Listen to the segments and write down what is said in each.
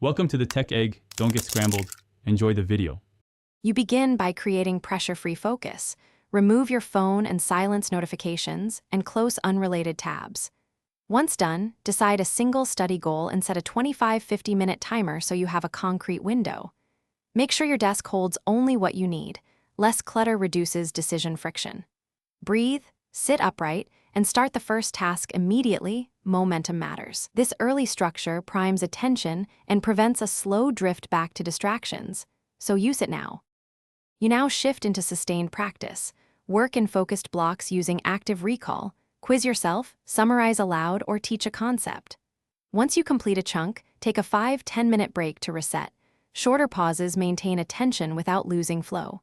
Welcome to the Tech Egg. Don't get scrambled. Enjoy the video. You begin by creating pressure-free focus. Remove your phone and silence notifications and close unrelated tabs. Once done, decide a single study goal and set a 25-50-minute timer so you have a concrete window. Make sure your desk holds only what you need. Less clutter reduces decision friction. Breathe, sit upright, and start the first task immediately. Momentum matters. This early structure primes attention and prevents a slow drift back to distractions, so use it now. You now shift into sustained practice. Work in focused blocks using active recall. Quiz yourself, summarize aloud, or teach a concept. Once you complete a chunk, take a 5-10-minute break to reset. Shorter pauses maintain attention without losing flow.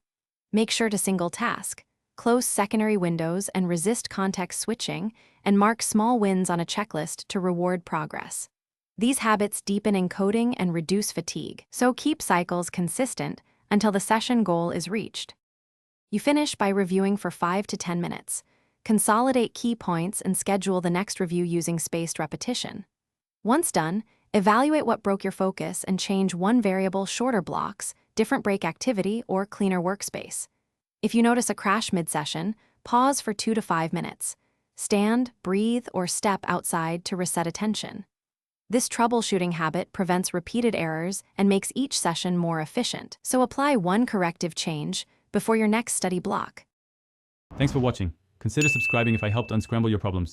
Make sure to single task. Close secondary windows and resist context switching, and mark small wins on a checklist to reward progress. These habits deepen encoding and reduce fatigue, so keep cycles consistent until the session goal is reached. You finish by reviewing for 5 to 10 minutes. Consolidate key points and schedule the next review using spaced repetition. Once done, evaluate what broke your focus and change one variable, shorter blocks, different break activity, or cleaner workspace. If you notice a crash mid-session, pause for 2 to 5 minutes. Stand, breathe, or step outside to reset attention. This troubleshooting habit prevents repeated errors and makes each session more efficient, so apply one corrective change before your next study block. Thanks for watching. Consider subscribing if I helped unscramble your problems.